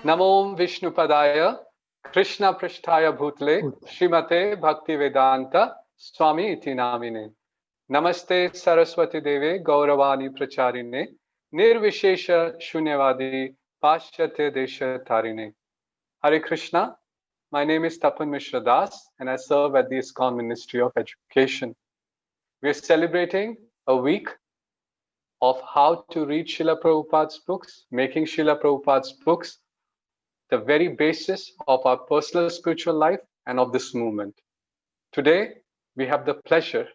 Namo Vishnupadaya, Krishna Prishtaya Bhutle, Srimate Bhaktivedanta, Swami iti namine. Namaste Saraswati Deve, Gauravani Pracharine, Nirvishesha Shunyavadi, Paschate Desha Tarine. Hare Krishna, my name is Tapan Mishra Das and I serve at the ISKCON Ministry of Education. We are celebrating a week of how to read Srila Prabhupada's books, making Srila Prabhupada's books the very basis of our personal spiritual life and of this movement. Today, we have the pleasure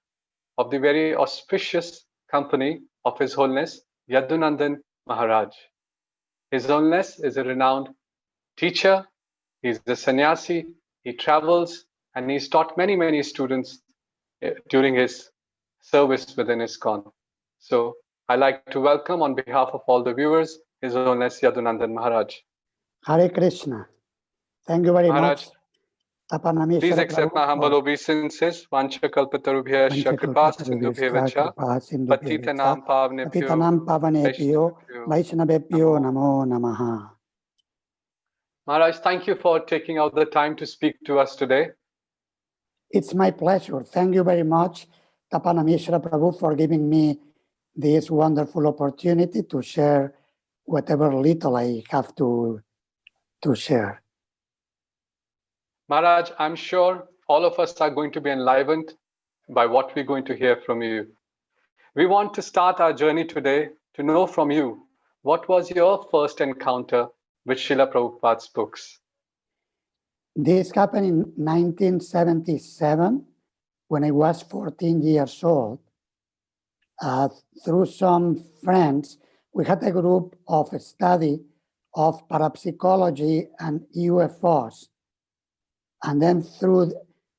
of the very auspicious company of His Holiness Yadunandana Maharaj. His Holiness is a renowned teacher, he's a sannyasi, he travels, and he's taught many students during his service within ISKCON. So, I'd like to welcome on behalf of all the viewers, His Holiness Yadunandana Maharaj. Hare Krishna. Thank you very Maharaj, much. please accept my humble obeisances. Vancha kalpatarubhya kripa sindhubhya vacha patitanam pavanebhyo Vaishnavebhyo namo namaha. Maharaj, thank you for taking out the time to speak to us today. It's my pleasure. Thank you very much, Tapanamishra Prabhu, for giving me this wonderful opportunity to share whatever little I have to share. Maharaj, I'm sure all of us are going to be enlivened by what we're going to hear from you. We want to start our journey today to know from you, what was your first encounter with Srila Prabhupada's books? This happened in 1977 when I was 14 years old. Through some friends, we had a group of study of parapsychology and UFOs. And then through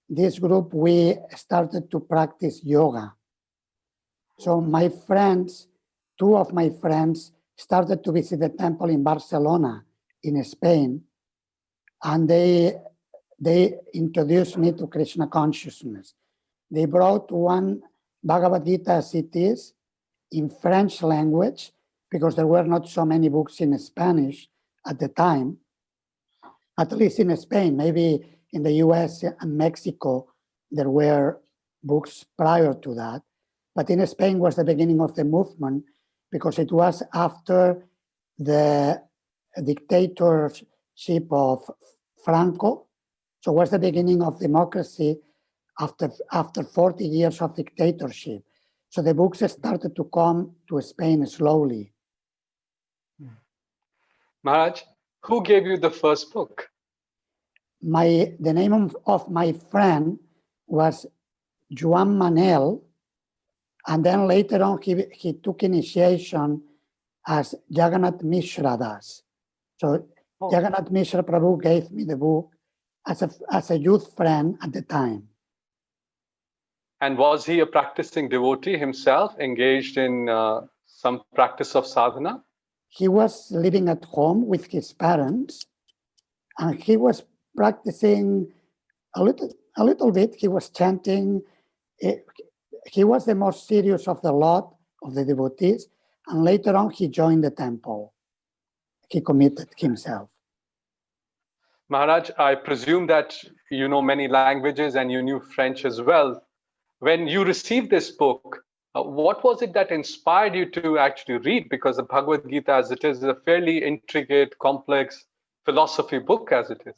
this group, we started to practice yoga. So my friends, two of my friends, started to visit the temple in Barcelona, in Spain. And they introduced me to Krishna consciousness. They brought one Bhagavad Gita as it is in French language, because there were not so many books in Spanish at the time, at least in Spain. Maybe in the US and Mexico, there were books prior to that. But in Spain was the beginning of the movement, because it was after the dictatorship of Franco. So it was the beginning of democracy after 40 years of dictatorship. So the books started to come to Spain slowly. Maharaj, who gave you the first book? The name of my friend was Juan Manel, and then later on he took initiation as Jagannath Mishra Das. So Jagannath Mishra Prabhu gave me the book as a youth friend at the time. And was he a practicing devotee himself, engaged in some practice of sadhana? He was living at home with his parents, and he was practicing a little bit. He was chanting. He was the most serious of the lot of the devotees, and later on he joined the temple. He committed himself. Maharaj, I presume that you know many languages and you knew French as well. When you received this book, what was it that inspired you to actually read? Because the Bhagavad Gita, as it is a fairly intricate, complex philosophy book as it is.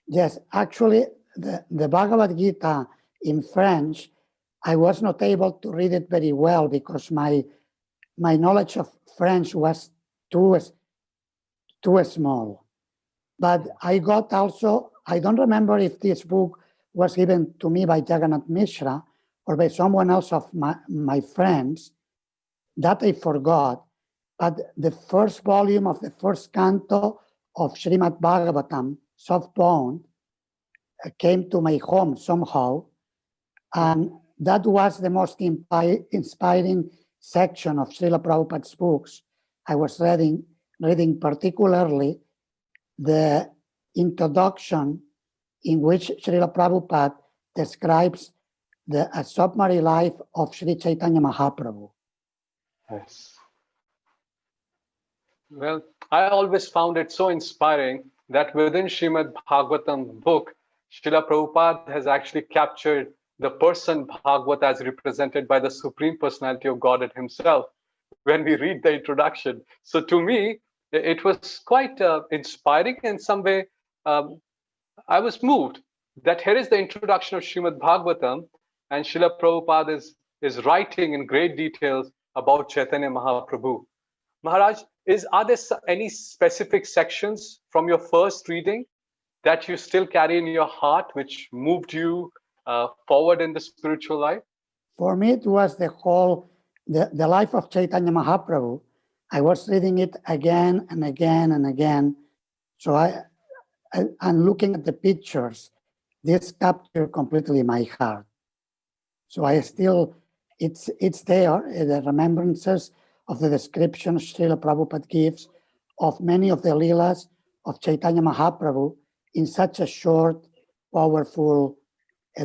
Yes, actually, the Bhagavad Gita in French, I was not able to read it very well because my knowledge of French was too small. But I got also, I don't remember if this book was given to me by Jagannath Mishra or by someone else of my friends. That I forgot. But the first volume of the first canto of Srimad Bhagavatam, softbound, came to my home somehow. And that was the most inspiring section of Srila Prabhupada's books. I was reading particularly the introduction in which Srila Prabhupada describes the summary life of Sri Chaitanya Mahaprabhu. Yes. Well, I always found it so inspiring that within Srimad Bhagavatam book, Srila Prabhupada has actually captured the person Bhagavat as represented by the Supreme Personality of Godhead himself when we read the introduction. So to me, it was quite inspiring in some way. um, I was moved that here is the introduction of Srimad Bhagavatam, and Srila Prabhupada is writing in great details about Chaitanya Mahaprabhu. Maharaj, are there any specific sections from your first reading that you still carry in your heart, which moved you forward in the spiritual life? For me, it was the life of Chaitanya Mahaprabhu. I was reading it again and again and again. So I'm looking at the pictures. This captured completely my heart. So it's there, the remembrances of the description Srila Prabhupada gives of many of the Leelas of Chaitanya Mahaprabhu in such a short, powerful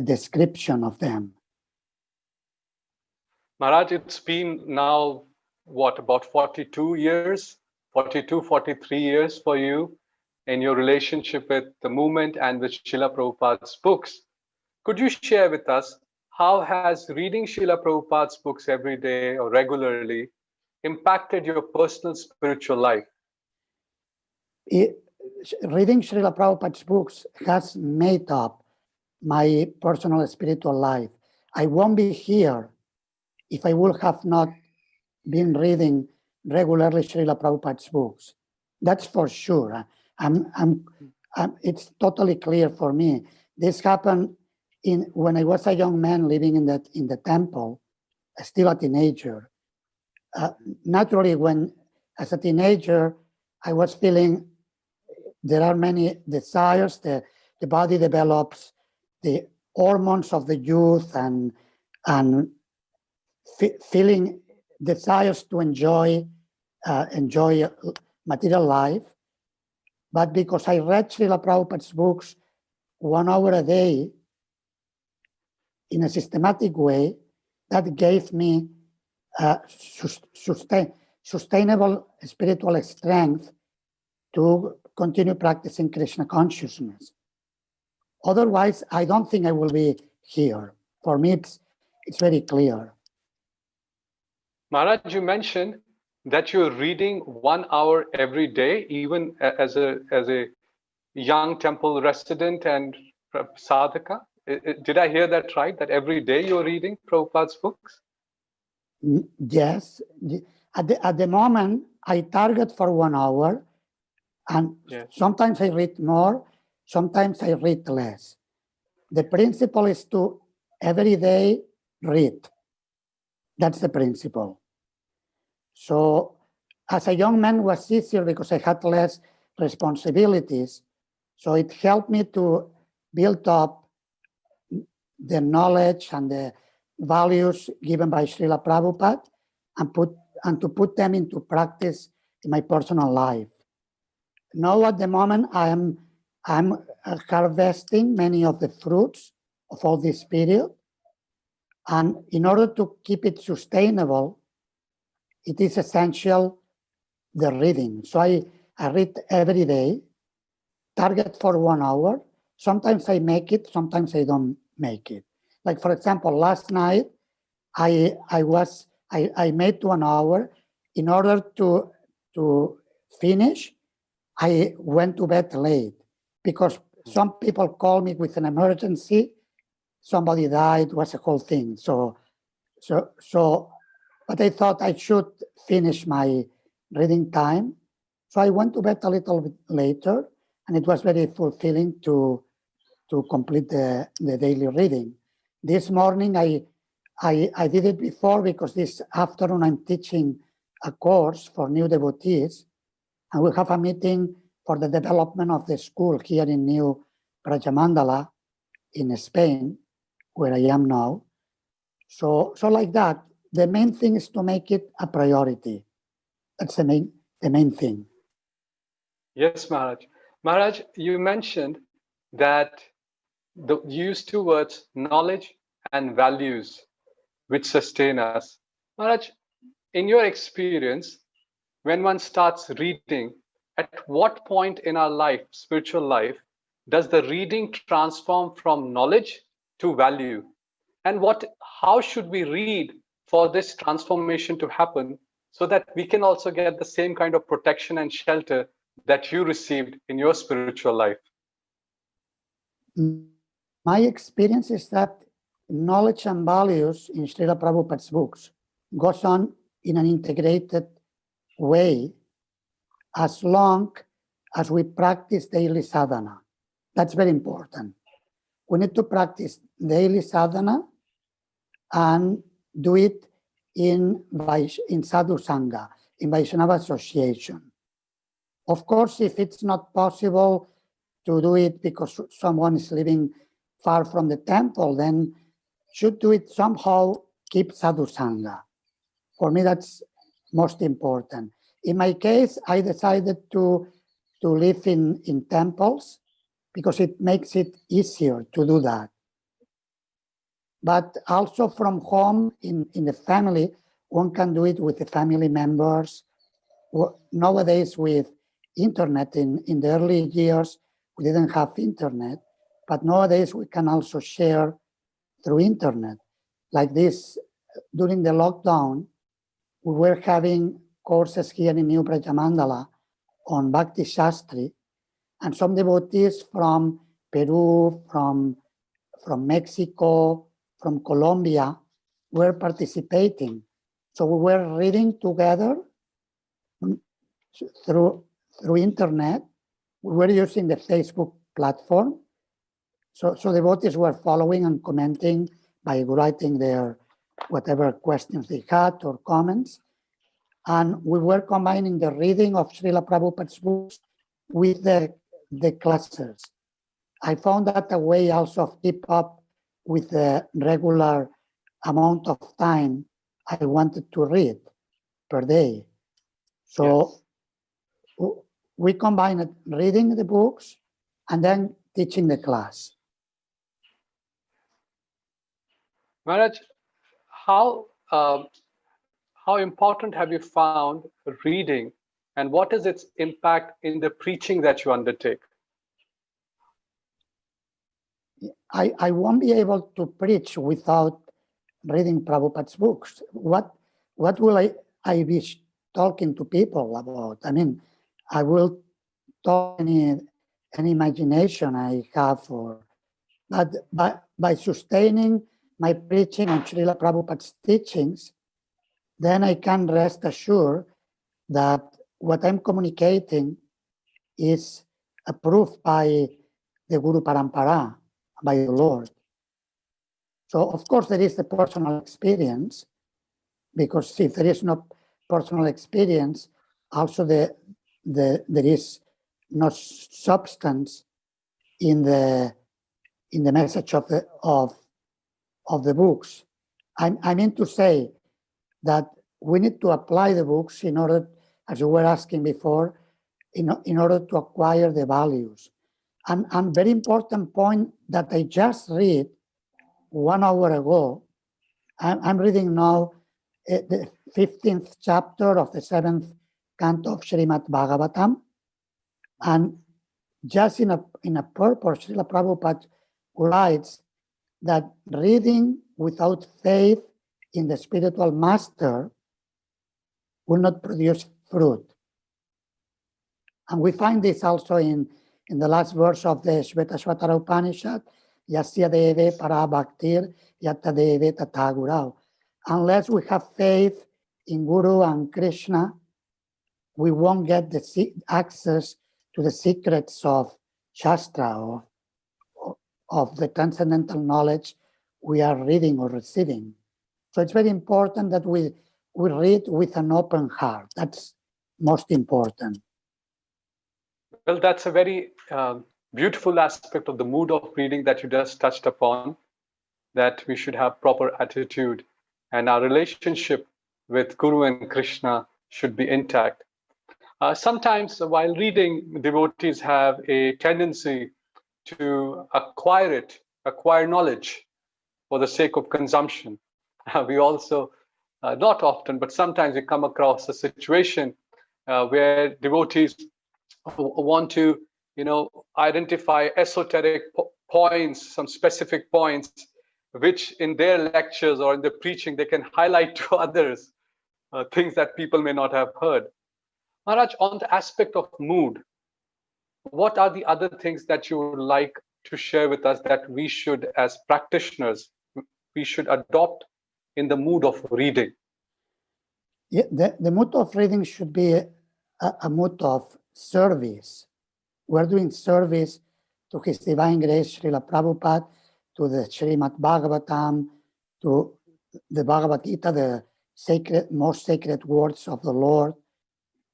description of them. Maharaj, it's been now, what, about 42 years, 42, 43 years for you in your relationship with the movement and with Srila Prabhupada's books. Could you share with us how has reading Srila Prabhupada's books every day or regularly impacted your personal spiritual life? Reading Srila Prabhupada's books has made up my personal spiritual life. I won't be here if I would have not been reading regularly Srila Prabhupada's books. That's for sure. It's totally clear for me. This happened when I was a young man living in the temple, still a teenager. Naturally, as a teenager, I was feeling there are many desires. The body develops the hormones of the youth and feeling desires to enjoy material life. But because I read Srila Prabhupada's books 1 hour a day in a systematic way, that gave me sustainable spiritual strength to continue practicing Krishna consciousness. Otherwise, I don't think I will be here. For me, it's very clear. Maharaj, you mentioned that you're reading 1 hour every day, even as a young temple resident and sadhaka. Did I hear that right? That every day you're reading Prabhupada's books? Yes. At the moment, I target for 1 hour, and sometimes I read more, sometimes I read less. The principle is to every day read. That's the principle. So as a young man, it was easier because I had less responsibilities. So it helped me to build up the knowledge and the values given by Srila Prabhupada and to put them into practice in my personal life. Now at the moment, I'm harvesting many of the fruits of all this period. And in order to keep it sustainable, it is essential the reading. So I read every day, target for 1 hour. Sometimes I make it, sometimes I don't make it. Like for example, last night I made 1 hour. In order to finish, I went to bed late because some people call me with an emergency. Somebody died, was a whole thing. But I thought I should finish my reading time. So I went to bed a little bit later, and it was very fulfilling to complete the daily reading. This morning, I did it before because this afternoon I'm teaching a course for new devotees, and we have a meeting for the development of the school here in New Rajamandala in Spain, where I am now. So like that, the main thing is to make it a priority. That's the main thing. Yes, Maharaj. Maharaj, you mentioned that you used 2 words, knowledge and values, which sustain us. Maharaj, in your experience, when one starts reading, at what point in our life, spiritual life, does the reading transform from knowledge to value? And how should we read for this transformation to happen so that we can also get the same kind of protection and shelter that you received in your spiritual life? My experience is that knowledge and values in Srila Prabhupada's books goes on in an integrated way as long as we practice daily sadhana. That's very important. We need to practice daily sadhana and do it in sadhu sangha, in Vaishnava association. Of course, if it's not possible to do it because someone is living far from the temple, then should do it somehow, keep sadhu sangha. For me, that's most important. In my case, I decided to live in temples because it makes it easier to do that. But also from home, in the family, one can do it with the family members. Nowadays, with internet, in the early years, we didn't have internet, but nowadays we can also share through internet. Like this, during the lockdown, we were having courses here in New Brajamandala on Bhakti Shastri, and some devotees from Peru, from Mexico, from Colombia were participating. So we were reading together through internet. We were using the Facebook platform. So devotees were following and commenting by writing their whatever questions they had or comments. And we were combining the reading of Srila Prabhupada's books with the classes. I found that a way also of keep up with the regular amount of time I wanted to read per day. So yes, we combined reading the books and then teaching the class. Maharaj, how important have you found reading, and what is its impact in the preaching that you undertake? I won't be able to preach without reading Prabhupada's books. What will I be talking to people about? I mean, I will talk any imagination I have but by sustaining my preaching on Srila Prabhupada's teachings, then I can rest assured that what I'm communicating is approved by the Guru Parampara, by the Lord. So of course there is the personal experience, because if there is no personal experience, also there is no substance in the message of the books. I mean to say that we need to apply the books in order, as you were asking before, in order to acquire the values. And very important point that I just read 1 hour ago. I'm reading now the 15th chapter of the 7th canto of Srimad Bhagavatam, and just in a purpose, Srila Prabhupada writes that reading without faith in the spiritual master will not produce fruit. And we find this also in the last verse of the Shvetashvatara Upanishad, Yasya deve para bhaktir yatta deve tatha gurau. Unless we have faith in Guru and Krishna, we won't get the access to the secrets of Shastra, of the transcendental knowledge we are reading or receiving. So it's very important that we read with an open heart. That's most important. Well, that's a very beautiful aspect of the mood of reading that you just touched upon, that we should have proper attitude and our relationship with Guru and Krishna should be intact. Sometimes while reading, devotees have a tendency to acquire knowledge for the sake of consumption. We also, not often, but sometimes we come across a situation where devotees want to, identify esoteric points, some specific points, which in their lectures or in the preaching they can highlight to others, things that people may not have heard. Maharaj, on the aspect of mood, what are the other things that you would like to share with us that we should, as practitioners, we should adopt in the mood of reading? Yeah, the mood of reading should be a mood of service. We're doing service to His Divine Grace, Srila Prabhupada, to the Srimad Bhagavatam, to the Bhagavad Gita, the most sacred words of the Lord.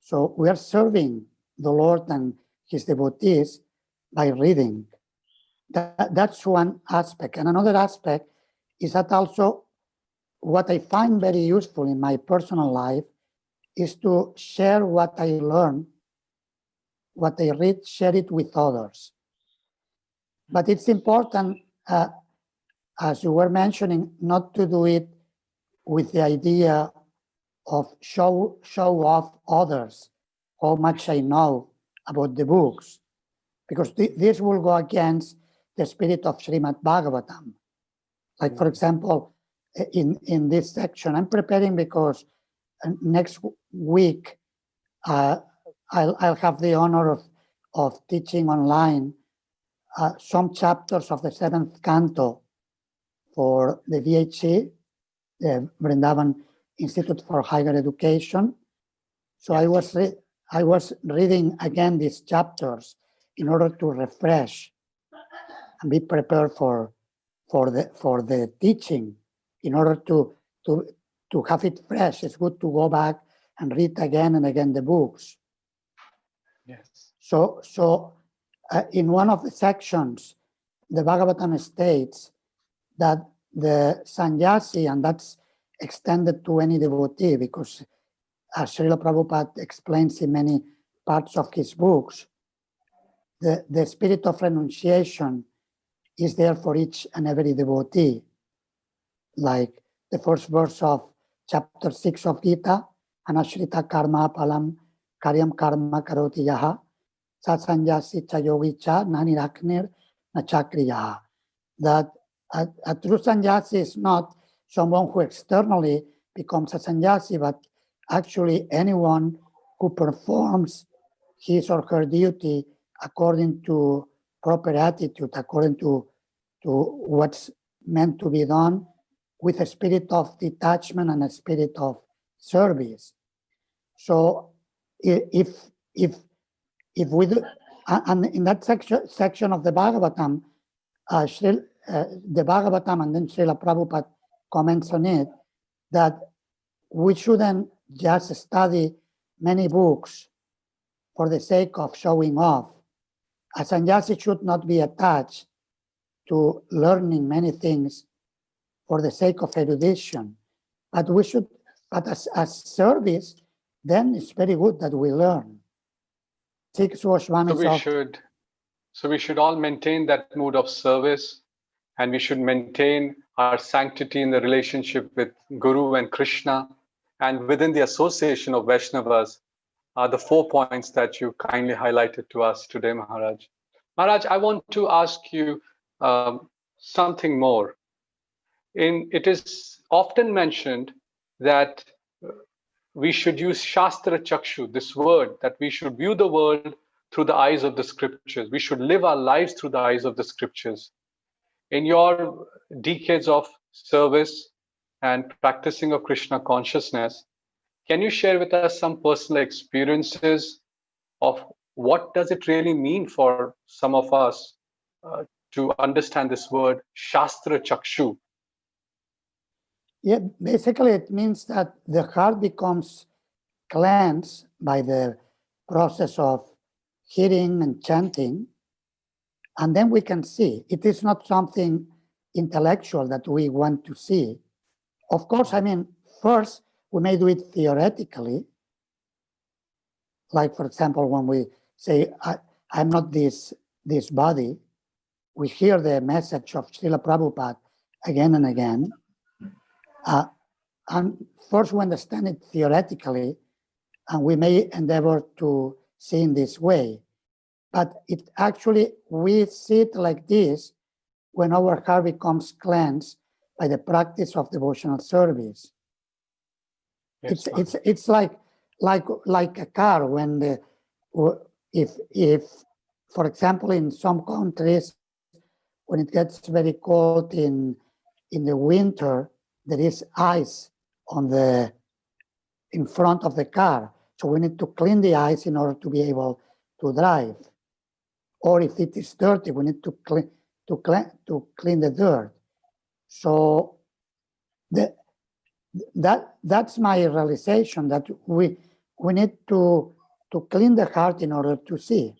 So we are serving the Lord and His devotees by reading. That's one aspect. And another aspect is that also what I find very useful in my personal life is to share what I learn, what I read, share it with others. But it's important, as you were mentioning, not to do it with the idea of show off others how much I know about the books, because this will go against the spirit of Srimad Bhagavatam. Like, for example, in this section, I'm preparing because next week I'll have the honor of teaching online some chapters of the 7th canto for the VHC, the Vrindavan Institute for Higher Education. So I was reading again these chapters in order to refresh and be prepared for the teaching. In order to have it fresh, it's good to go back and read again and again the books. Yes. So in one of the sections, the Bhagavatam states that the sannyasi, and that's extended to any devotee, because as Srila Prabhupada explains in many parts of his books, the spirit of renunciation is there for each and every devotee. Like the first verse of chapter 6 of Gita, anashrita karma palam karyam karma karoti yaha, sa sannyasi cha yogi cha naniraknir na chakriyaha. That a true sannyasi is not someone who externally becomes a sannyasi, but actually anyone who performs his or her duty according to proper attitude, according to what's meant to be done, with a spirit of detachment and a spirit of service. So if we do, and in that section of the Bhagavatam, the Bhagavatam and then Srila Prabhupada comments on it, that we shouldn't just study many books for the sake of showing off. A sannyasi should not be attached to learning many things for the sake of erudition, but we should, but as service, then it's very good that we learn. So we should all maintain that mood of service, and we should maintain our sanctity in the relationship with Guru and Krishna, and within the association of Vaishnavas are the 4 points that you kindly highlighted to us today, Maharaj. Maharaj, I want to ask you something more. It is often mentioned that we should use Shastra Chakshu, this word, that we should view the world through the eyes of the scriptures. We should live our lives through the eyes of the scriptures. In your decades of service and practicing of Krishna consciousness, can you share with us some personal experiences of what does it really mean for some of us to understand this word, Shastra Chakshu? Yeah, basically it means that the heart becomes cleansed by the process of hearing and chanting, and then we can see. It is not something intellectual that we want to see. Of course, I mean, first, we may do it theoretically. Like, for example, when we say, I'm not this body, we hear the message of Srila Prabhupada again and again. And first we understand it theoretically, and we may endeavor to see in this way. But it actually, we see it like this when our heart becomes cleansed by the practice of devotional service. Yes, It's like a car when if for example in some countries when it gets very cold in the winter, there is ice in front of the car, so we need to clean the ice in order to be able to drive. Or if it is dirty, we need to clean the dirt. So that's my realization, that we need to clean the heart in order to see.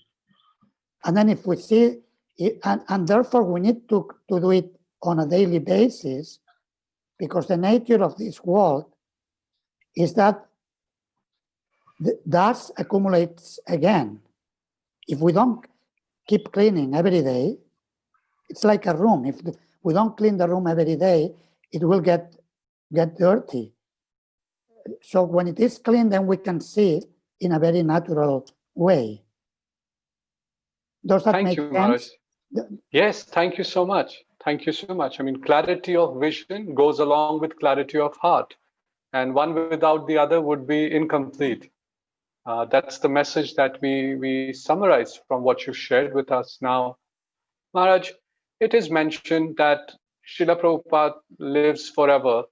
And then if we see it, and therefore we need to do it on a daily basis, because the nature of this world is that the dust accumulates again. If we don't keep cleaning every day, it's like a room. If we don't clean the room every day, it will get dirty. So when it is clean, then we can see in a very natural way. Does that make sense? Maharaj. Yes, thank you so much. Thank you so much. I mean, clarity of vision goes along with clarity of heart, and one without the other would be incomplete. That's the message that we summarize from what you shared with us now. Maharaj, it is mentioned that Srila Prabhupada lives forever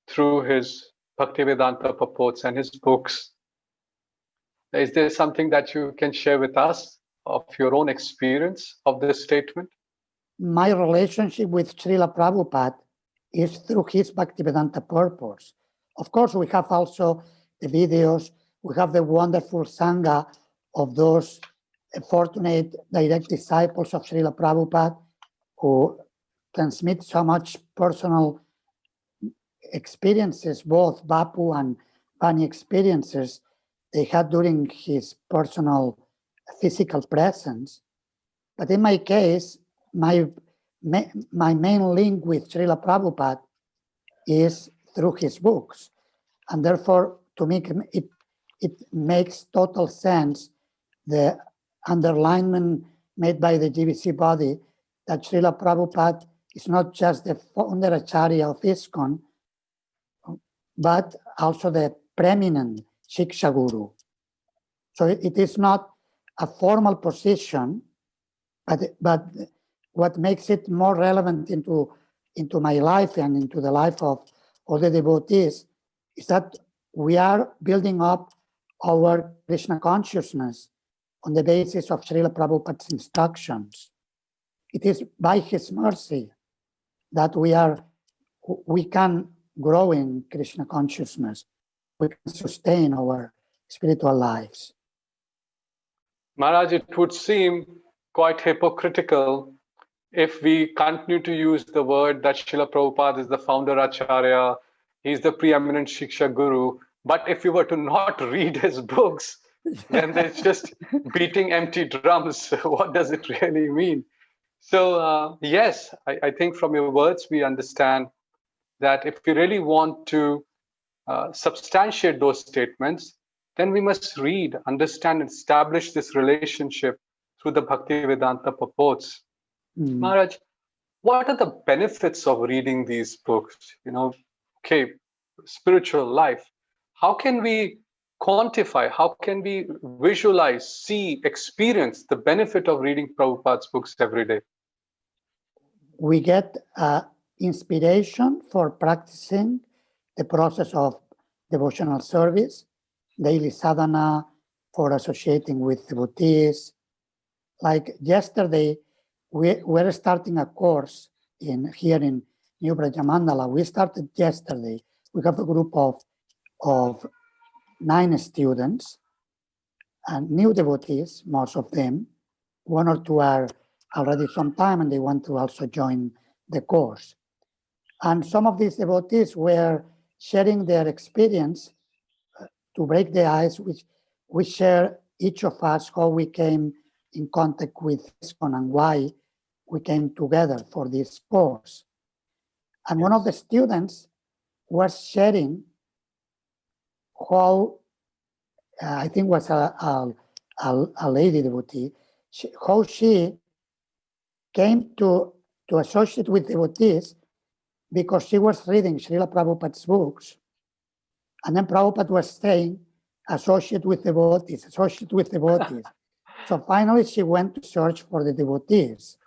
through his Bhaktivedanta purports and his books. Is there something that you can share with us of your own experience of this statement? My relationship with Srila Prabhupada is through his Bhaktivedanta purpose. Of course, we have also the videos, we have the wonderful Sangha of those fortunate direct disciples of Srila Prabhupada who transmit so much personal experiences, both Bapu and Bani experiences they had during his personal physical presence. But in my case, my main link with Srila Prabhupada is through his books. And therefore, to me, it makes total sense, the underlinement made by the GBC body, that Srila Prabhupada is not just the founder Acharya of ISKCON, but also the preeminent Shiksha Guru. So it is not a formal position, but what makes it more relevant into my life and into the life of all the devotees is that we are building up our Krishna consciousness on the basis of Srila Prabhupada's instructions. It is by his mercy that we can grow in Krishna consciousness. We can sustain our spiritual lives. Maharaj, it would seem quite hypocritical if we continue to use the word that Srila Prabhupada is the founder Acharya, he's the preeminent Shiksha Guru, but if we were to not read his books, then it's just beating empty drums. What does it really mean? So yes, I think from your words, we understand that if we really want to substantiate those statements, then we must read, understand, and establish this relationship through the Bhaktivedanta purports. Maharaj, what are the benefits of reading these books? Spiritual life. How can we quantify, how can we visualize, see, experience the benefit of reading Prabhupada's books every day? We get inspiration for practicing the process of devotional service, daily sadhana, for associating with devotees. Like yesterday, we're starting a course here in New Brajamandala. We started yesterday. We have a group of 9 students and new devotees, most of them. 1 or 2 are already some time and they want to also join the course. And some of these devotees were sharing their experience to break the ice, which we share, each of us, how we came in contact with ISKCON and why we came together for this course. And one of the students was sharing how I think was a lady devotee, how she came to associate with devotees because she was reading Srila Prabhupada's books. And then Prabhupada was saying, associate with devotees, associate with devotees. So finally she went to search for the devotees.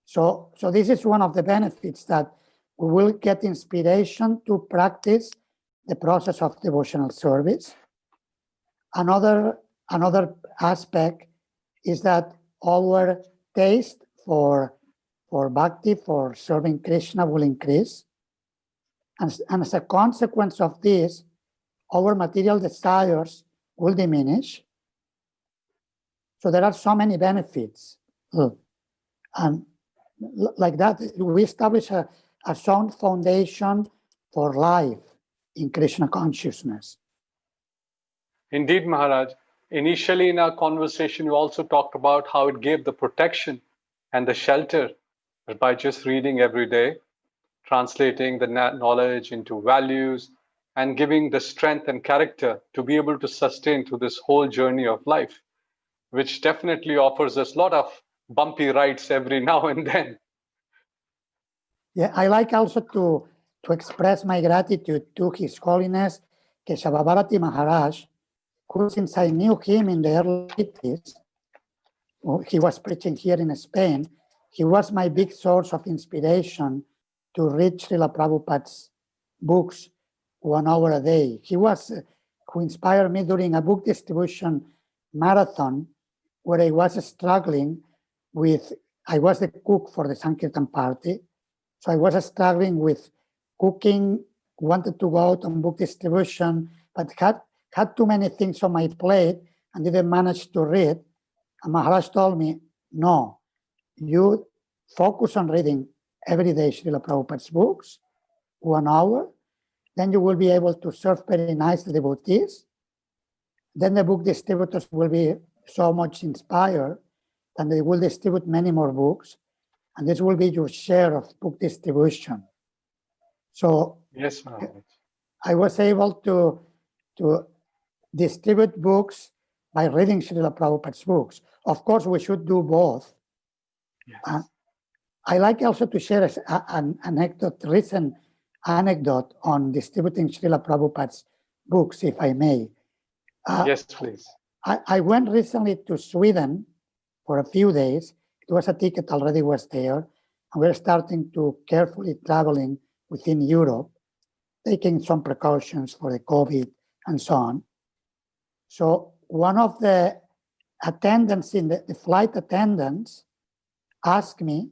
So this is one of the benefits, that we will get inspiration to practice the process of devotional service. Another aspect is that our taste for bhakti, for serving Krishna, will increase. And as a consequence of this, our material desires will diminish. So there are so many benefits. And like that, we establish a sound foundation for life in Krishna consciousness. Indeed, Maharaj. Initially in our conversation, you also talked about how it gave the protection and the shelter by just reading every day, translating the knowledge into values, and giving the strength and character to be able to sustain through this whole journey of life, which definitely offers us a lot of bumpy rides every now and then. Yeah, I like also to express my gratitude to His Holiness Keshavabharati Maharaj, who, since I knew him in the early 80s, he was preaching here in Spain, he was my big source of inspiration to read Srila Prabhupada's books 1 hour a day. He was who inspired me during a book distribution marathon where I was struggling with, I was the cook for the Sankirtan party, so I was struggling with cooking, wanted to go out on book distribution, but had too many things on my plate and didn't manage to read. And Maharaj told me, no, you focus on reading every day Srila Prabhupada's books, 1 hour, then you will be able to serve very nice devotees. Then the book distributors will be so much inspired, and they will distribute many more books, and this will be your share of book distribution. So yes, Maharaj. I was able to distribute books by reading Srila Prabhupada's books. Of course, we should do both. Yes. I like also to share an anecdote, recent anecdote on distributing Srila Prabhupada's books, if I may. Yes, please. I went recently to Sweden for a few days. It was a ticket already was there, and we're starting to carefully traveling within Europe, taking some precautions for the COVID and so on. So one of the attendants in the flight attendants asked me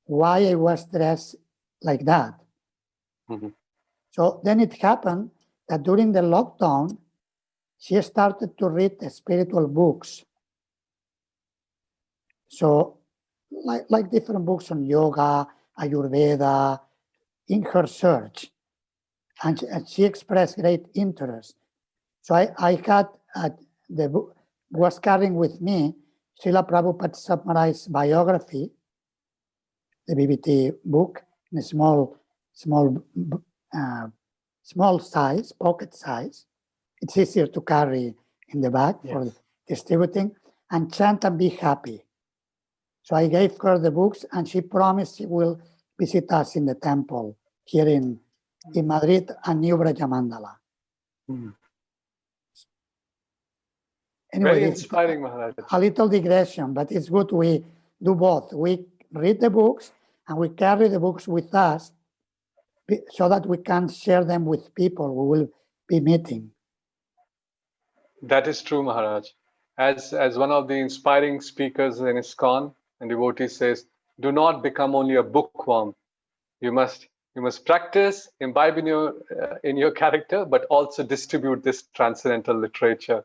why I was dressed like that. Mm-hmm. So then it happened that during the lockdown, she started to read the spiritual books. So like different books on yoga, Ayurveda, in her search. And she expressed great interest. So I had the book, was carrying with me Srila Prabhupada's summarized biography, the BBT book, in a small size, pocket size. It's easier to carry in the bag for distributing, and Chant and Be Happy. So I gave her the books, and she promised she will visit us in the temple here in Madrid and New Brajamandala. Anyway, very inspiring, Maharaj. A little digression, but it's good we do both. We read the books and we carry the books with us so that we can share them with people we will be meeting. That is true, Maharaj. As one of the inspiring speakers in ISKCON, and devotee says, do not become only a bookworm. You must practice, imbibe in your character, but also distribute this transcendental literature.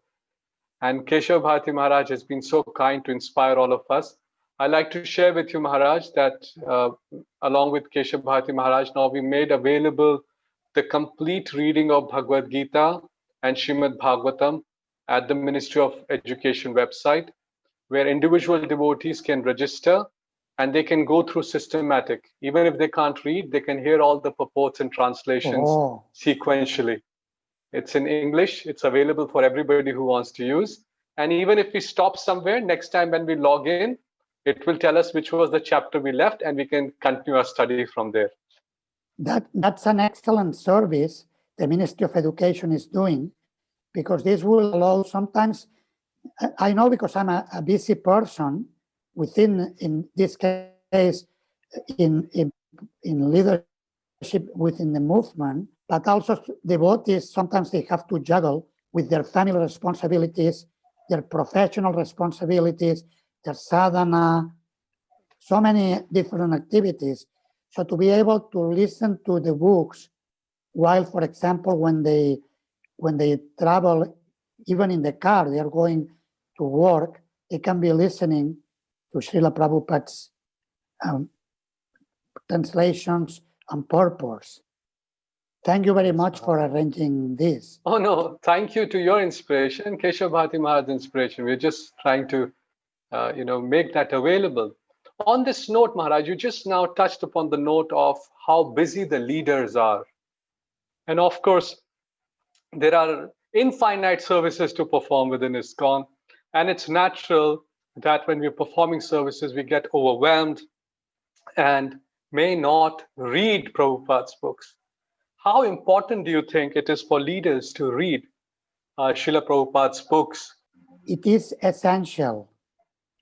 And Keshav Bharati Maharaj has been so kind to inspire all of us. I'd like to share with you, Maharaj, that along with Keshav Bharati Maharaj, now we made available the complete reading of Bhagavad Gita and Srimad Bhagavatam at the Ministry of Education website, where individual devotees can register and they can go through systematic. Even if they can't read, they can hear all the purports and translations sequentially. It's in English. It's available for everybody who wants to use. And even if we stop somewhere, next time when we log in, it will tell us which was the chapter we left, and we can continue our study from there. That's an excellent service the Ministry of Education is doing, because this will allow sometimes, I know because I'm a busy person within, in this case, in leadership within the movement, but also devotees, sometimes they have to juggle with their family responsibilities, their professional responsibilities, their sadhana, so many different activities. So to be able to listen to the books while, for example, when they travel, even in the car, they are going to work, they can be listening to Srila Prabhupada's translations and purpose. Thank you very much for arranging this. Oh no, thank you to your inspiration, Keshav Bharati Maharaj's inspiration. We're just trying to, make that available. On this note, Maharaj, you just now touched upon the note of how busy the leaders are. And of course, there are infinite services to perform within ISKCON. And it's natural that when we're performing services, we get overwhelmed and may not read Prabhupada's books. How important do you think it is for leaders to read Srila Prabhupada's books? It is essential.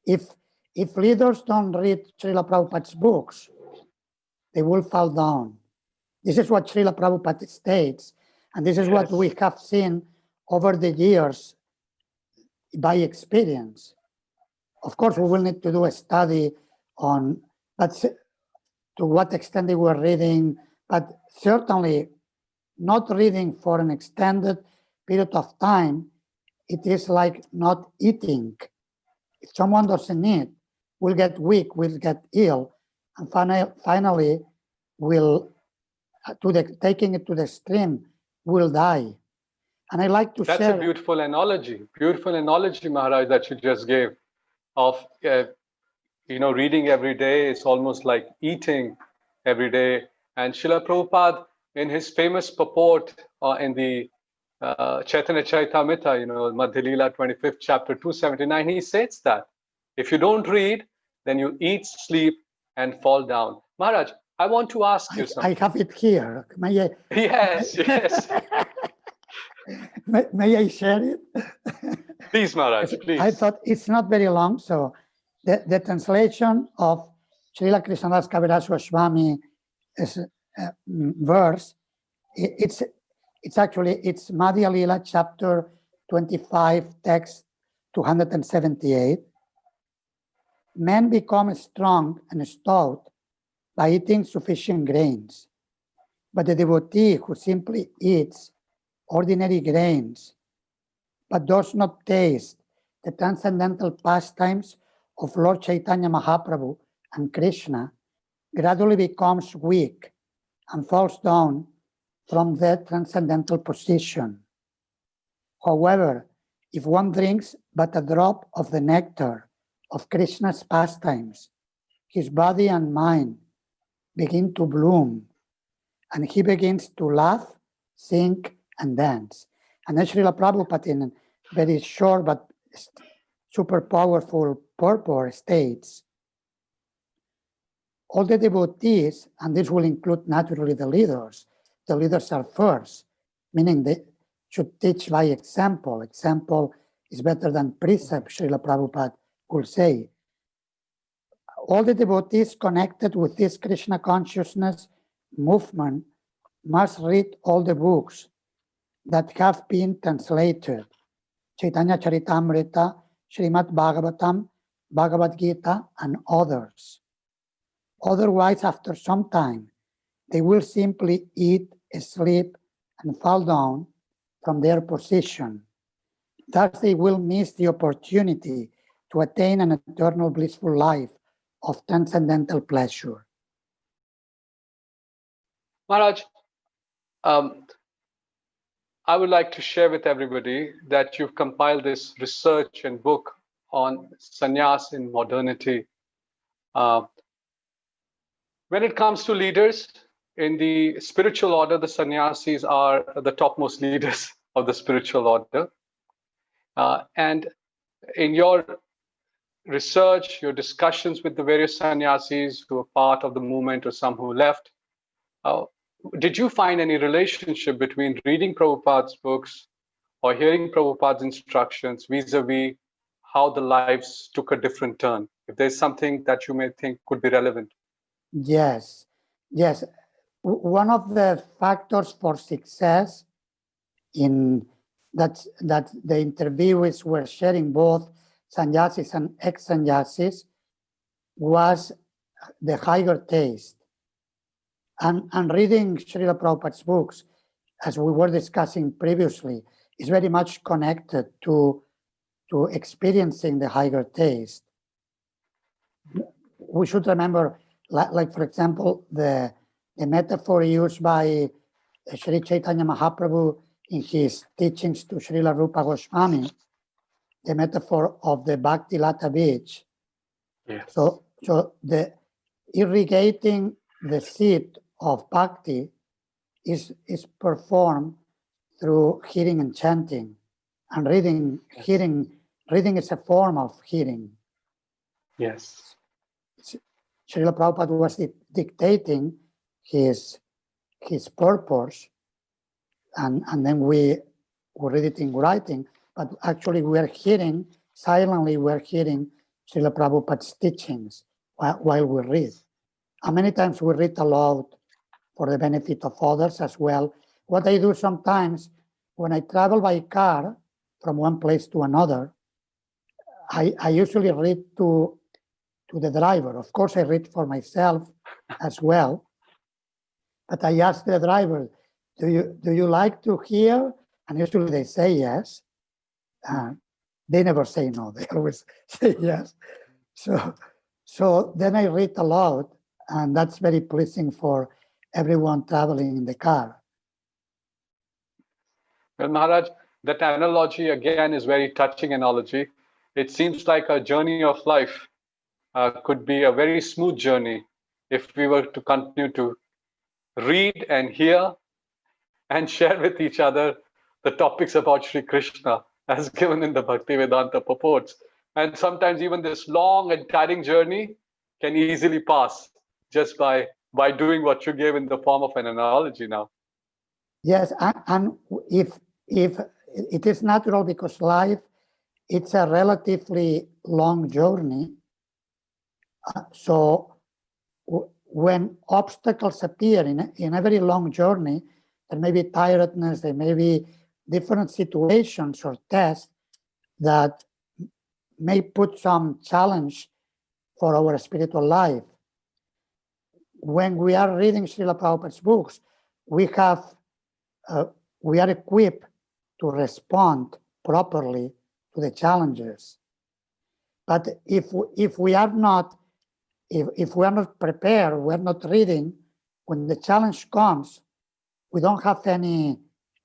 If leaders don't read Srila Prabhupada's books, they will fall down. This is what Srila Prabhupada states, and this is what we have seen over the years by experience. Of course, we will need to do a study on to what extent they were reading, but certainly not reading for an extended period of time, it is like not eating. If someone doesn't eat, will get weak, will get ill, and finally will, taking it to the extreme, will die. And I like to share. That's a beautiful analogy, Maharaj, that you just gave of, reading every day. It's almost like eating every day. And Srila Prabhupada, in his famous purport in the Chaitanya Charitamrita, Madhya Leela 25th chapter 279, he says that if you don't read, then you eat, sleep, and fall down. Maharaj, I want to ask you something. I have it here. May I? Yes. May I share it? Please, Maharaj, please. I thought it's not very long, so the translation of Srila Krishnadas Kaviraj Swami verse, it's Madhya Leela chapter 25, text 278. Men become strong and stout by eating sufficient grains, but the devotee who simply eats ordinary grains but does not taste the transcendental pastimes of Lord Chaitanya Mahaprabhu and Krishna gradually becomes weak and falls down from that transcendental position. However, if one drinks but a drop of the nectar of Krishna's pastimes, his body and mind begin to bloom, and he begins to laugh, sing, and dance. And Srila Prabhupada, in a very short but super powerful purport, states, all the devotees, and this will include naturally the leaders are first, meaning they should teach by example. Example is better than precept, Srila Prabhupada will say. All the devotees connected with this Krishna consciousness movement must read all the books that have been translated. Chaitanya Charitamrita, Srimad Bhagavatam, Bhagavad Gita, and others. Otherwise, after some time, they will simply eat, sleep, and fall down from their position. Thus, they will miss the opportunity to attain an eternal blissful life of transcendental pleasure. Maharaj, I would like to share with everybody that you've compiled this research and book on sannyas in modernity. When it comes to leaders, in the spiritual order, the sannyasis are the topmost leaders. of the spiritual order. And in your research, your discussions with the various sannyasis who were part of the movement or some who left, did you find any relationship between reading Prabhupada's books or hearing Prabhupada's instructions vis-a-vis how the lives took a different turn? If there's something that you may think could be relevant. Yes, yes. One of the factors for success in that the interviewees were sharing, both sannyasis and ex-sannyasis, was the higher taste. And reading Srila Prabhupada's books, as we were discussing previously, is very much connected to experiencing the higher taste. We should remember, like for example, the metaphor used by Sri Chaitanya Mahaprabhu in his teachings to Srila Rupa Goswami, the metaphor of the Bhakti Lata beach. Yes. So the irrigating the seed of bhakti is performed through hearing and chanting, and reading. Reading is a form of hearing. Yes. Srila Prabhupada was dictating his purpose, and then we read it in writing, but actually we are hearing, silently we're hearing Srila Prabhupada's teachings while we read. And many times we read aloud for the benefit of others as well. What I do sometimes when I travel by car from one place to another, I usually read to the driver. Of course, I read for myself as well. But I ask the driver, do you like to hear? And usually they say yes. They never say no. They always say yes. So then I read aloud, and that's very pleasing for everyone traveling in the car. Well, Maharaj, that analogy again is very touching analogy. It seems like a journey of life could be a very smooth journey if we were to continue to read and hear and share with each other the topics about Sri Krishna as given in the Bhaktivedanta purports. And sometimes even this long and tiring journey can easily pass just by doing what you gave in the form of an analogy now. Yes, and if it is natural, because life, it's a relatively long journey. So when obstacles appear in a very long journey, there may be tiredness, there may be different situations or tests that may put some challenge for our spiritual life. When we are reading Srila Prabhupada's books, we are equipped to respond properly to the challenges. But if we are not prepared, we're not reading, when the challenge comes, we don't have any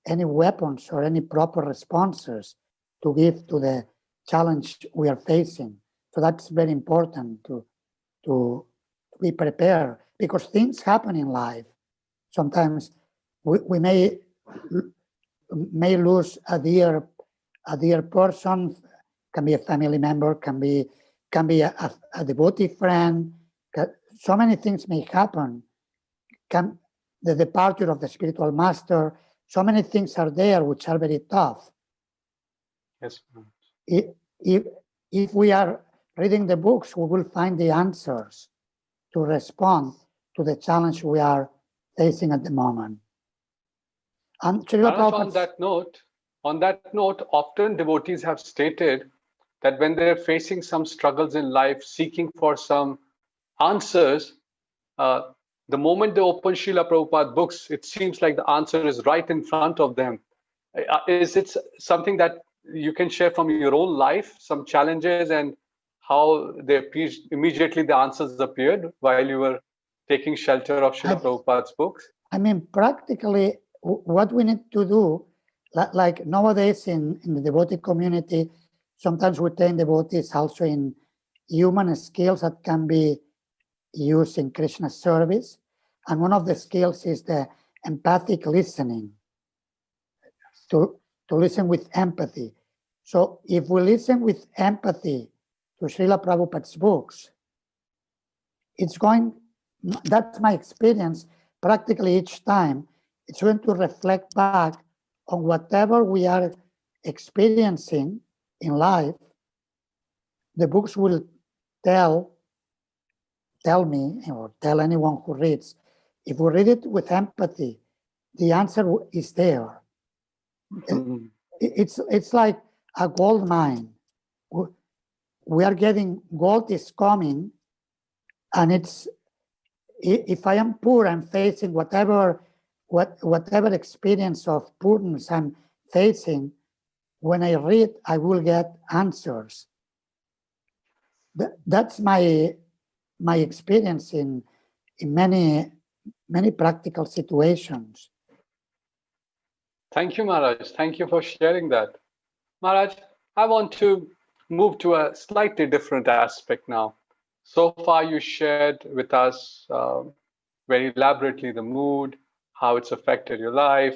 weapons or any proper responses to give to the challenge we are facing. So that's very important to be prepared, because things happen in life. Sometimes we may lose a dear person, can be a family member, can be a devotee friend. So many things may happen. The departure of the spiritual master. So many things are there which are very tough. Yes. If we are reading the books, we will find the answers to respond to the challenge we are facing at the moment. And on that note, often devotees have stated that when they're facing some struggles in life, seeking for some answers, the moment they open Srila Prabhupada books, it seems like the answer is right in front of them. Is it something that you can share from your own life, some challenges and how immediately the answers appeared while you were taking shelter of Srila Prabhupada's books? I mean, practically, what we need to do, like nowadays in the devotee community, sometimes we train devotees also in human skills that can be used in Krishna service. And one of the skills is the empathic listening. To to listen with empathy. So if we listen with empathy to Srila Prabhupada's books, that's my experience, practically each time, it's going to reflect back on whatever we are experiencing in life. The books will tell me, or tell anyone who reads, if we read it with empathy, the answer is there. Mm-hmm. It's like a gold mine. We are getting, gold is coming, and if I am poor, I'm facing whatever experience of poorness I'm facing, when I read, I will get answers. That's my experience in many practical situations. Thank you, Maharaj. Thank you for sharing that. Maharaj, I want to move to a slightly different aspect now. So far, you shared with us very elaborately the mood, how it's affected your life,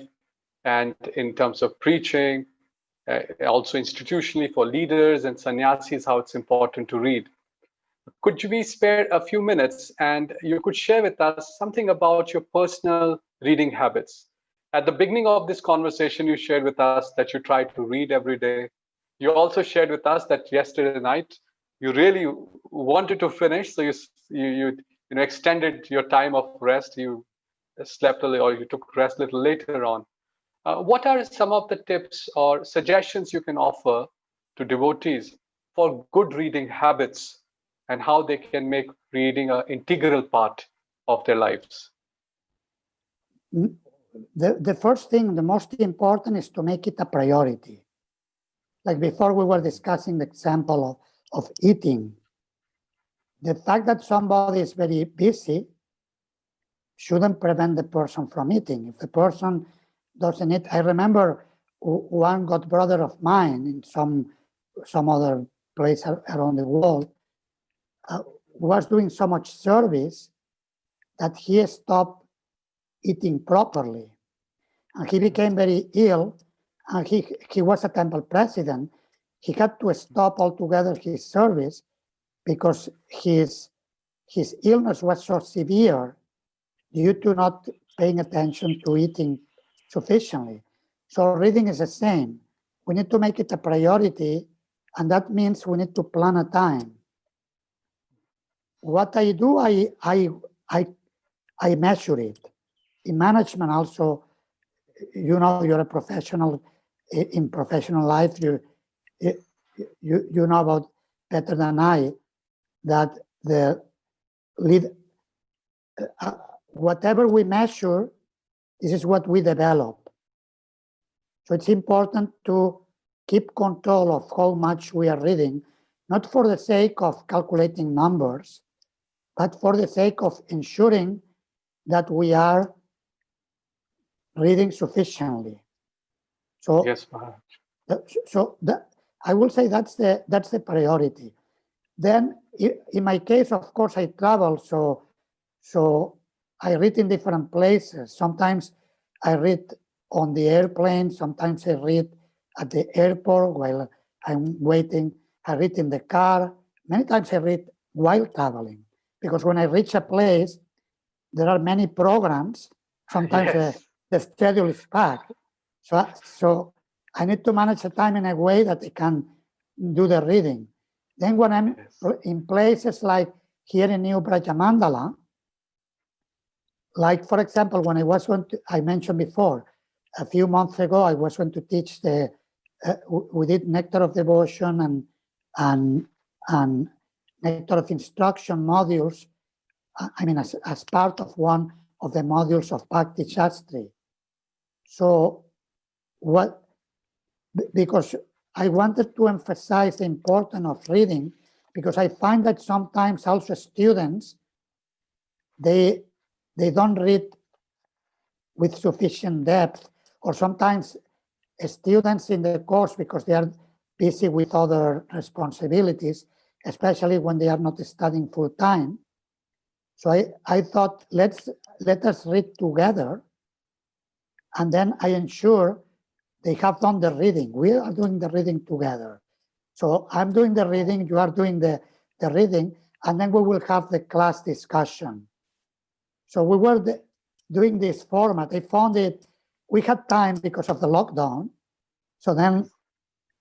and in terms of preaching, also institutionally for leaders and sannyasis, how it's important to read. Could you be spared a few minutes and you could share with us something about your personal reading habits? At the beginning of this conversation, you shared with us that you try to read every day. You also shared with us that yesterday night you really wanted to finish, so you extended your time of rest. You slept a little, or you took rest a little later on. What are some of the tips or suggestions you can offer to devotees for good reading habits and how they can make reading an integral part of their lives? The first thing, the most important, is to make it a priority. Like before, we were discussing the example of eating. The fact that somebody is very busy shouldn't prevent the person from eating. If the person doesn't eat, I remember one god brother of mine in some other place around the world was doing so much service that he stopped eating properly. And he became very ill, and he was a temple president. He had to stop altogether his service because his illness was so severe due to not paying attention to eating sufficiently. So reading is the same. We need to make it a priority, and that means we need to plan a time. What I do, I measure it. In management also, you know, you're a professional in professional life. You know about better than I that the lead, whatever we measure, this is what we develop. So it's important to keep control of how much we are reading, not for the sake of calculating numbers, but for the sake of ensuring that we are reading sufficiently. So yes, Maharaj. I will say that's the priority. Then, in my case, of course, I travel, so I read in different places. Sometimes I read on the airplane. Sometimes I read at the airport while I'm waiting. I read in the car. Many times I read while traveling, because when I reach a place, there are many programs. Sometimes yes. The schedule is packed. So I need to manage the time in a way that I can do the reading. Then when I'm in places like here in New Brajamandala, like for example, when I mentioned before, a few months ago, I was going to teach we did Nectar of Devotion and Nectar of Instruction modules, I mean, as part of one of the modules of Bhakti Shastri. So because I wanted to emphasize the importance of reading, because I find that sometimes also students, they don't read with sufficient depth, or sometimes students in the course, because they are busy with other responsibilities, especially when they are not studying full time. So I thought, let us read together, and then I ensure they have done the reading. We are doing the reading together. So I'm doing the reading, you are doing the reading, and then we will have the class discussion. So we were doing this format. I found it, we had time because of the lockdown. So then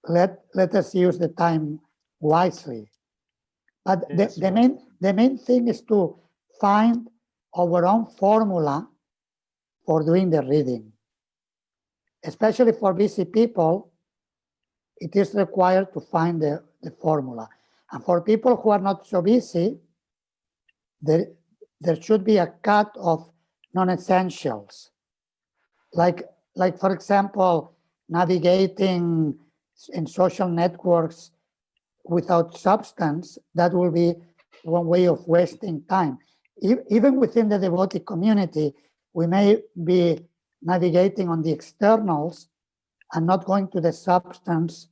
let us use the time wisely. But Yes, the main thing is to find our own formula for doing the reading. Especially for busy people, it is required to find the formula. And for people who are not so busy, there should be a cut of non-essentials. Like for example, navigating in social networks without substance, that will be one way of wasting time. Even within the devotee community, we may be navigating on the externals and not going to the substance,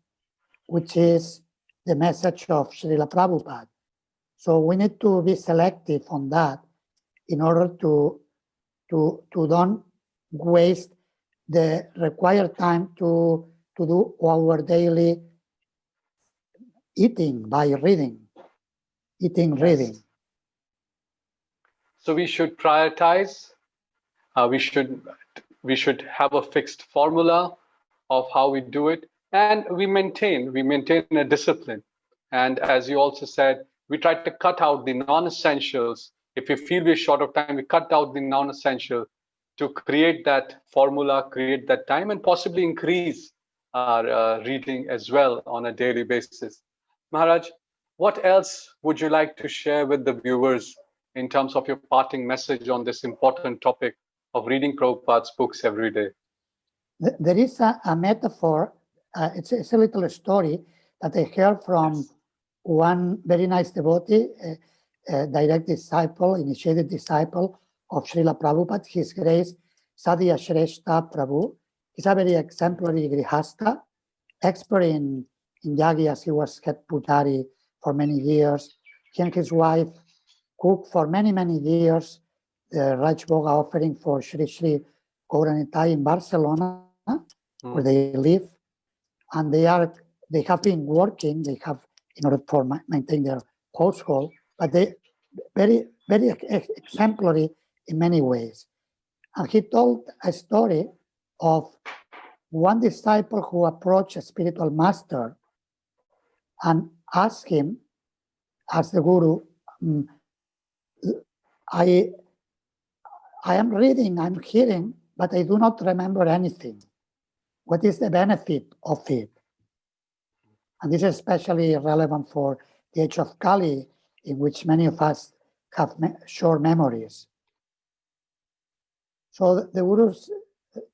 which is the message of Srila Prabhupada. So we need to be selective on that in order to don't waste the required time to do our daily eating by reading. Reading. So we should prioritize. We should have a fixed formula of how we do it, and we maintain a discipline. And as you also said, we try to cut out the non-essentials. If we feel we're short of time, we cut out the non-essential to create that formula, create that time, and possibly increase our reading as well on a daily basis. Maharaj, what else would you like to share with the viewers in terms of your parting message on this important topic of reading Prabhupada's books every day? There is a metaphor, it's a little story that I heard from one very nice devotee, a direct disciple, initiated disciple of Srila Prabhupada, His Grace Sadhya Shrestha Prabhu. He's a very exemplary grihasta, expert in yagyas. He was head pujari for many years. He and his wife cooked for many, many years the Raj Bhoga offering for Sri Sri Gauranitai in Barcelona, where they live. And they have been working, they have, in order to maintain their household, but they very, very exemplary in many ways. And he told a story of one disciple who approached a spiritual master and asked him, as the guru, I am reading, I'm hearing, but I do not remember anything. What is the benefit of it? And this is especially relevant for the age of Kali, in which many of us have short memories. So the Guru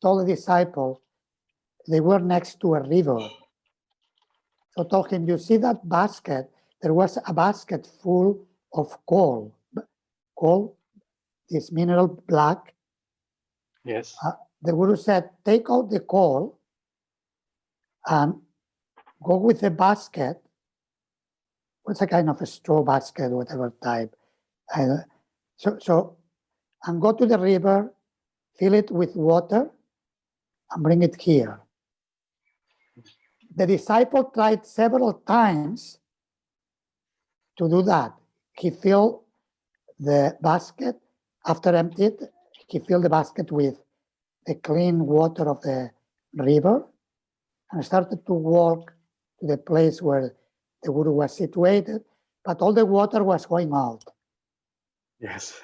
told the disciple, they were next to a river. So told him, you see that basket? There was a basket full of coal. Coal, this mineral black. Yes. The Guru said, take out the coal and go with the basket. What's a kind of a straw basket, whatever type. And go to the river, fill it with water, and bring it here. The disciple tried several times to do that. He filled the basket, after emptied, he filled the basket with the clean water of the river and started to walk to the place where the Guru was situated, but all the water was going out. Yes.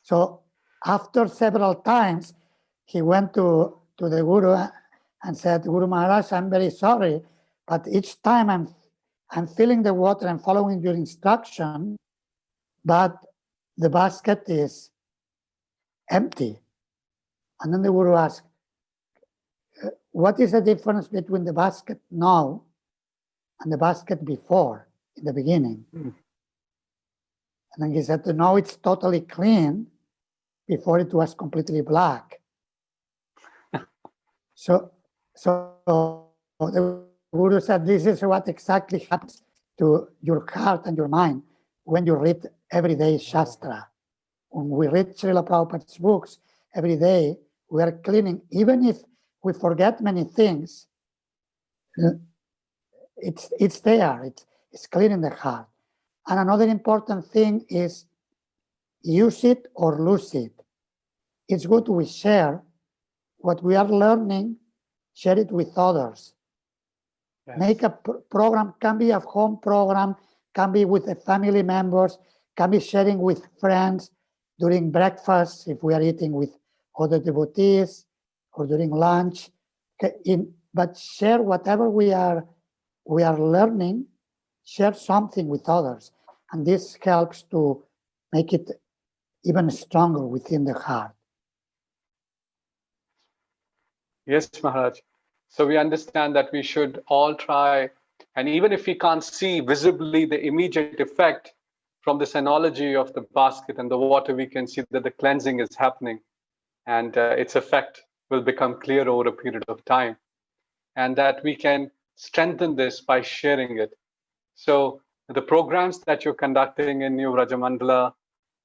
So after several times, he went to the Guru and said, Guru Maharaj, I'm very sorry, but each time I'm filling the water and following your instruction, but the basket is empty. And then the Guru asked, what is the difference between the basket now and the basket before, in the beginning? And then he said, now it's totally clean. Before it was completely black. So the Guru said, this is what exactly happens to your heart and your mind when you read everyday Shastra. When we read Srila Prabhupada's books every day, we are cleaning. Even if we forget many things, it's there, it's clear in the heart. And another important thing is use it or lose it. It's good we share what we are learning, share it with others. Yes. Make a program, can be a home program, can be with the family members, can be sharing with friends during breakfast if we are eating with other devotees or during lunch. But share whatever we are learning, share something with others. And this helps to make it even stronger within the heart. Yes, Maharaj. So we understand that we should all try, and even if we can't see visibly the immediate effect from this analogy of the basket and the water, we can see that the cleansing is happening, and its effect will become clear over a period of time, and that we can strengthen this by sharing it. So the programs that you're conducting in New Rajamandala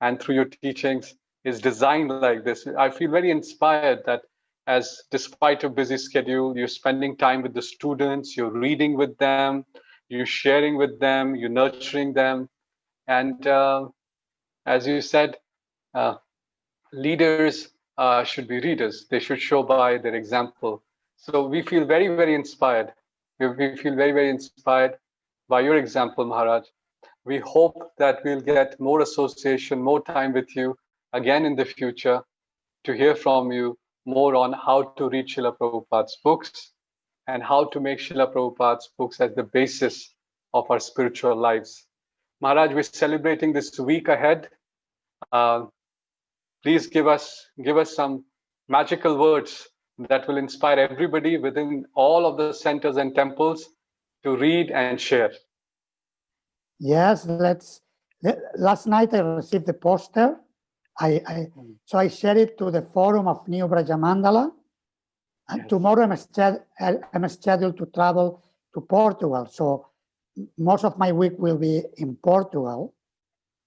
and through your teachings is designed like this. I feel very inspired that as despite a busy schedule, you're spending time with the students, you're reading with them, you're sharing with them, you're nurturing them. And as you said, leaders should be readers. They should show by their example. So we feel very, very inspired. We feel very, very inspired by your example, Maharaj. We hope that we'll get more association, more time with you again in the future to hear from you more on how to read Srila Prabhupada's books and how to make Srila Prabhupada's books as the basis of our spiritual lives. Maharaj, we're celebrating this week ahead. Please give us some magical words that will inspire everybody within all of the centers and temples to read and share. Yes, last night I received the poster. So I shared it to the forum of New Brajamandala. And yes. Tomorrow I'm scheduled to travel to Portugal. So most of my week will be in Portugal.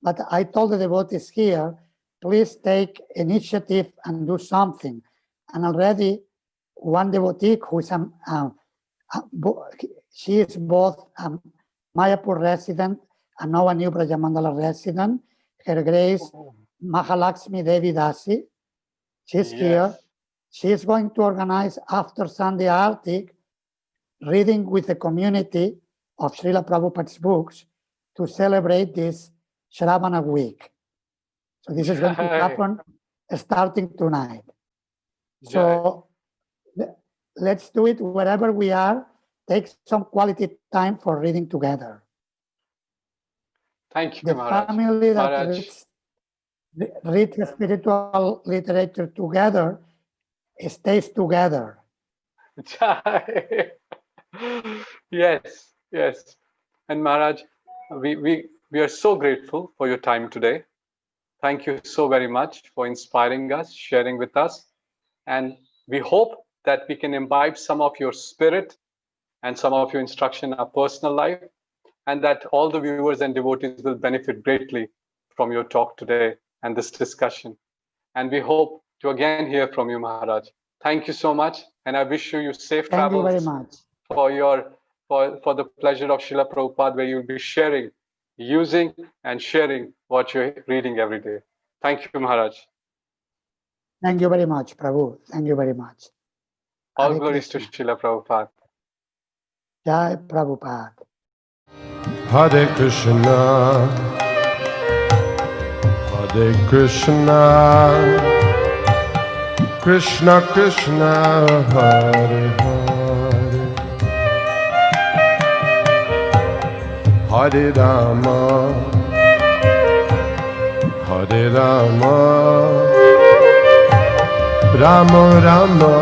But I told the devotees here, please take initiative and do something. And already one devotee who is she is both Mayapur resident and now a New Brajamandala resident. Her Grace Mahalakshmi Devi Dasi. She's here. She is going to organize after Sunday Arctic reading with the community of Srila Prabhupada's books to celebrate this Shravanam week. So this is going to happen starting tonight. So let's do it wherever we are. Take some quality time for reading together. Thank you, the Maharaj. Family that reads spiritual literature together stays together. Yes. And Maharaj, we are so grateful for your time today. Thank you so very much for inspiring us, sharing with us. And we hope that we can imbibe some of your spirit and some of your instruction in our personal life, and that all the viewers and devotees will benefit greatly from your talk today and this discussion. And we hope to again hear from you, Maharaj. Thank you so much, and I wish you safe travels. Thank you very much. For the pleasure of Srila Prabhupada, where you'll be sharing, using and sharing what you're reading every day. Thank you, Maharaj. Thank you very much, Prabhu. Thank you very much. All glories to Srila Prabhupada. Jai Prabhupada. Hare Krishna, Hare Krishna, Krishna Krishna, Hare Hare, Hare Rama, Hare Rama, Rama Rama,